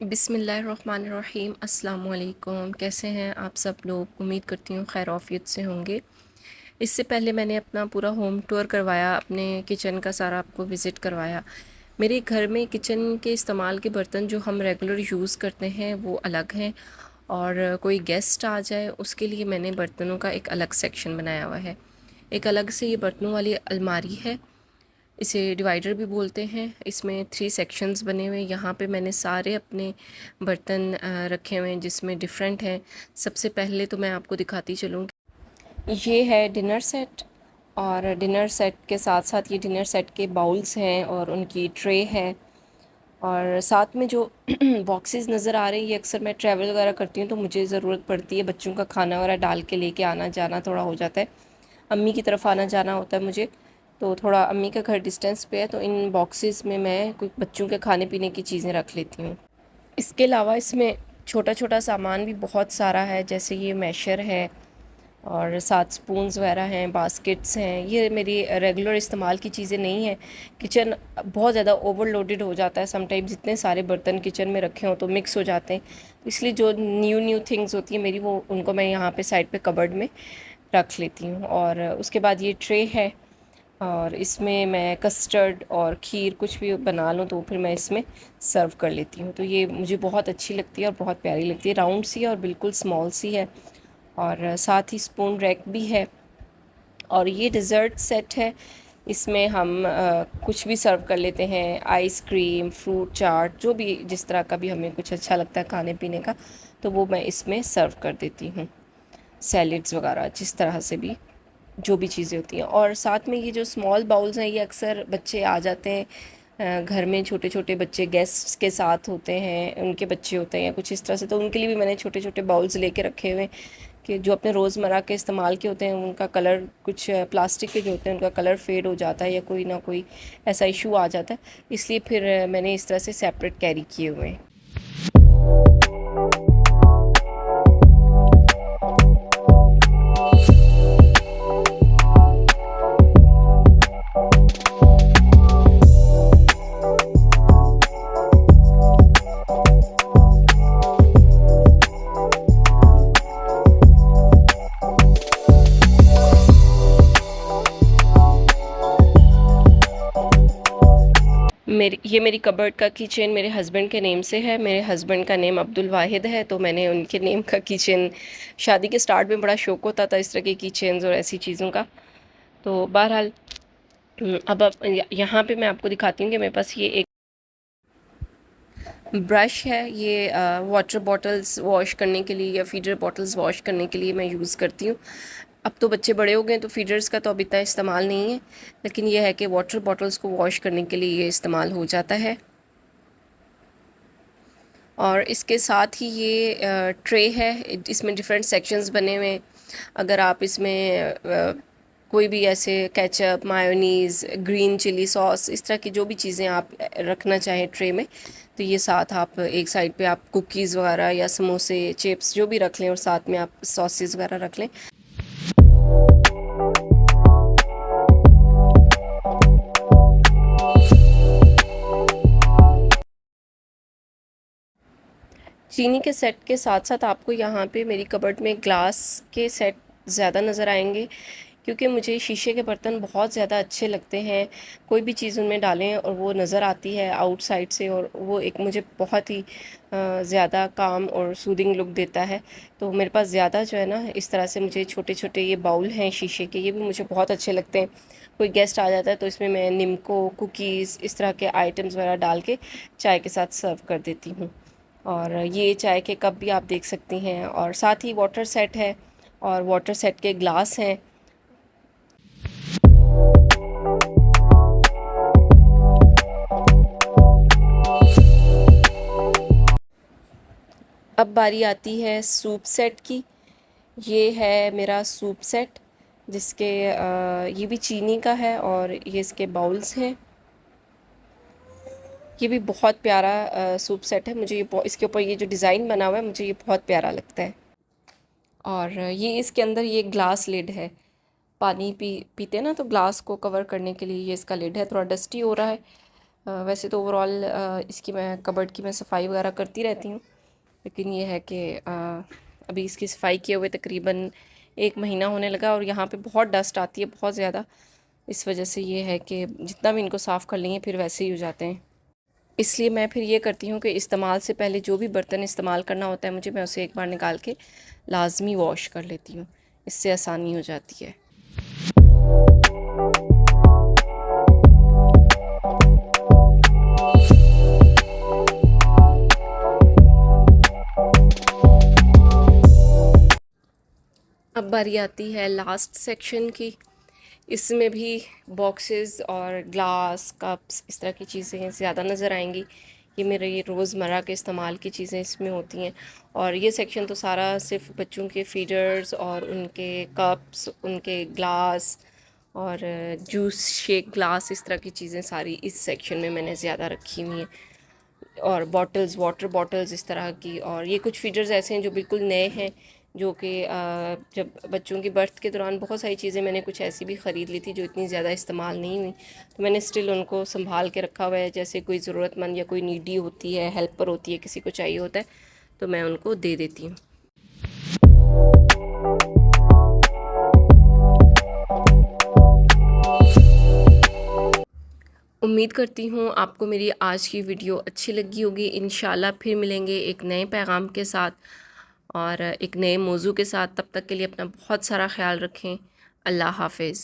बिस्मिल्लाहिर्रहमानिर्रहीम। अस्सलाम वालेकुम। कैसे हैं आप सब लोग? उम्मीद करती हूँ खैर आफियत से होंगे। इससे पहले मैंने अपना पूरा होम टूर करवाया, अपने किचन का सारा आपको विज़िट करवाया। मेरे घर में किचन के इस्तेमाल के बर्तन जो हम रेगुलर यूज़ करते हैं वो अलग हैं, और कोई गेस्ट आ जाए उसके लिए मैंने बर्तनों का एक अलग सेक्शन बनाया हुआ है। एक अलग से ये बर्तनों वाली अलमारी है, इसे डिवाइडर भी बोलते हैं। इसमें 3 सेक्शंस बने हुए हैं। यहाँ पे मैंने सारे अपने बर्तन रखे हुए हैं जिसमें डिफरेंट हैं। सबसे पहले तो मैं आपको दिखाती चलूँ, ये है डिनर सेट, और डिनर सेट के साथ साथ ये डिनर सेट के बाउल्स हैं और उनकी ट्रे है। और साथ में जो बॉक्सेस नज़र आ रहे हैं, ये अक्सर मैं ट्रैवल वगैरह करती हूँ तो मुझे ज़रूरत पड़ती है, बच्चों का खाना वगैरह डाल के लेके आना जाना थोड़ा हो जाता है। अम्मी की तरफ आना जाना होता है मुझे, तो थोड़ा अम्मी का घर डिस्टेंस पे है, तो इन बॉक्सेस में मैं कुछ बच्चों के खाने पीने की चीज़ें रख लेती हूँ। इसके अलावा इसमें छोटा छोटा सामान भी बहुत सारा है, जैसे ये मैशर है और साथ स्पून्स वगैरह हैं, बास्केट्स हैं। ये मेरी रेगुलर इस्तेमाल की चीज़ें नहीं हैं। किचन बहुत ज़्यादा ओवरलोडेड हो जाता है समटाइम, जितने सारे बर्तन किचन में रखे हों तो मिक्स हो जाते हैं। तो इसलिए जो न्यू न्यू थिंग्स होती हैं मेरी, वो उनको मैं यहाँ पे साइड पे कबर्ड में रख लेती हूँ। और उसके बाद ये ट्रे है, और इसमें मैं कस्टर्ड और खीर कुछ भी बना लूँ तो फिर मैं इसमें सर्व कर लेती हूँ। तो ये मुझे बहुत अच्छी लगती है और बहुत प्यारी लगती है। राउंड सी है और बिल्कुल स्मॉल सी है, और साथ ही स्पून रैक भी है। और ये डिज़र्ट सेट है, इसमें हम कुछ भी सर्व कर लेते हैं, आइसक्रीम, फ्रूट चाट, जो भी जिस तरह का भी हमें कुछ अच्छा लगता है खाने पीने का, तो वो मैं इसमें सर्व कर देती हूँ। सैलेड्स वगैरह जिस तरह से भी जो भी चीज़ें होती हैं। और साथ में ये जो स्मॉल बाउल्स हैं, ये अक्सर बच्चे आ जाते हैं घर में, छोटे छोटे बच्चे गेस्ट्स के साथ होते हैं, उनके बच्चे होते हैं या कुछ इस तरह से, तो उनके लिए भी मैंने छोटे छोटे बाउल्स लेके रखे हुए हैं कि जो अपने रोज़मर्रा के इस्तेमाल के होते हैं, उनका कलर, कुछ प्लास्टिक के जो होते हैं उनका कलर फेड हो जाता है या कोई ना कोई ऐसा इशू आ जाता है, इसलिए फिर मैंने इस तरह से सेपरेट कैरी किए हुए हैं। मेरी कबर्ड का कीचेन मेरे हस्बैंड के नेम से है। मेरे हस्बैंड का नेम अब्दुल वाहिद है, तो मैंने उनके नेम का कीचेन, शादी के स्टार्ट में बड़ा शौक होता था इस तरह के कीचेन्स और ऐसी चीज़ों का। तो बहरहाल अब यहाँ पे मैं आपको दिखाती हूँ कि मेरे पास ये एक ब्रश है। ये वाटर बॉटल्स वॉश करने के लिए या फीडर बॉटल्स वॉश करने के लिए मैं यूज़ करती हूँ। अब तो बच्चे बड़े हो गए हैं तो फीडर्स का तो अब इतना इस्तेमाल नहीं है, लेकिन यह है कि वाटर बॉटल्स को वॉश करने के लिए ये इस्तेमाल हो जाता है। और इसके साथ ही ये ट्रे है, इसमें डिफरेंट सेक्शंस बने हुए हैं। अगर आप इसमें कोई भी ऐसे ketchup, mayonnaise, green chilli sauce, इस तरह की जो भी चीज़ें आप रखना चाहें ट्रे में, तो ये साथ आप एक साइड पे आप कुकीज़ वगैरह या समोसे, चिप्स जो भी रख लें, और साथ में आप सॉसेस वगैरह रख लें। चीनी के सेट के साथ साथ आपको यहाँ पे मेरी कबर्ड में ग्लास के सेट ज़्यादा नज़र आएंगे, क्योंकि मुझे शीशे के बर्तन बहुत ज़्यादा अच्छे लगते हैं। कोई भी चीज़ उनमें डालें और वो नज़र आती है आउटसाइड से, और वो एक मुझे बहुत ही ज़्यादा काम और सूदिंग लुक देता है। तो मेरे पास ज़्यादा जो है ना, इस तरह से मुझे छोटे छोटे ये बाउल हैं शीशे के, ये भी मुझे बहुत अच्छे लगते हैं। कोई गेस्ट आ जाता है तो इसमें मैं निम्को, कुकीज़, इस तरह के आइटम्स वगैरह डाल के चाय के साथ सर्व कर देती हूँ। और ये चाय के कप भी आप देख सकती हैं, और साथ ही वाटर सेट है और वाटर सेट के ग्लास हैं। अब बारी आती है सूप सेट की। ये है मेरा सूप सेट, जिसके ये भी चीनी का है और ये इसके बाउल्स हैं। ये भी बहुत प्यारा सूप सेट है। मुझे ये इसके ऊपर ये जो डिज़ाइन बना हुआ है, मुझे ये बहुत प्यारा लगता है। और ये इसके अंदर ये ग्लास लिड है, पानी पीते हैं ना तो ग्लास को कवर करने के लिए ये इसका लिड है। थोड़ा डस्टी हो रहा है वैसे तो ओवरऑल इसकी मैं कबर्ड की मैं सफाई वगैरह करती रहती हूँ, लेकिन ये है कि अभी इसकी सफाई किए हुए तकरीबन 1 महीना होने लगा और यहाँ पे बहुत डस्ट आती है, बहुत ज़्यादा। इस वजह से ये है कि जितना भी इनको साफ़ कर लेंगे फिर वैसे ही हो जाते हैं। इसलिए मैं फिर ये करती हूँ कि इस्तेमाल से पहले जो भी बर्तन इस्तेमाल करना होता है मुझे, मैं उसे एक बार निकाल के लाजमी वॉश कर लेती हूँ, इससे आसानी हो जाती है। अब बारी आती है लास्ट सेक्शन की। इसमें भी बॉक्सेस और ग्लास कप्स इस तरह की चीज़ें ज़्यादा नज़र आएंगी। ये मेरे ये रोज़मर्रा के इस्तेमाल की चीज़ें इसमें होती हैं। और ये सेक्शन तो सारा सिर्फ बच्चों के फीडर्स और उनके कप्स, उनके ग्लास और जूस शेक ग्लास, इस तरह की चीज़ें सारी इस सेक्शन में मैंने ज़्यादा रखी हुई हैं। और बॉटल्स, वाटर बॉटल्स इस तरह की। और ये कुछ फीडर्स ऐसे हैं जो बिल्कुल नए हैं, जो कि जब बच्चों की बर्थ के दौरान बहुत सारी चीज़ें मैंने कुछ ऐसी भी ख़रीद ली थी जो इतनी ज़्यादा इस्तेमाल नहीं हुई, तो मैंने स्टिल उनको संभाल के रखा हुआ है। जैसे कोई ज़रूरतमंद या कोई नीडी होती है, हेल्पर होती है, किसी को चाहिए होता है, तो मैं उनको दे देती हूँ। उम्मीद करती हूँ आपको मेरी आज की वीडियो अच्छी लगी होगी। इंशाल्लाह फिर मिलेंगे एक नए पैगाम के साथ और एक नए मौजू के साथ। तब तक के लिए अपना बहुत सारा ख्याल रखें। अल्लाह हाफ़िज़।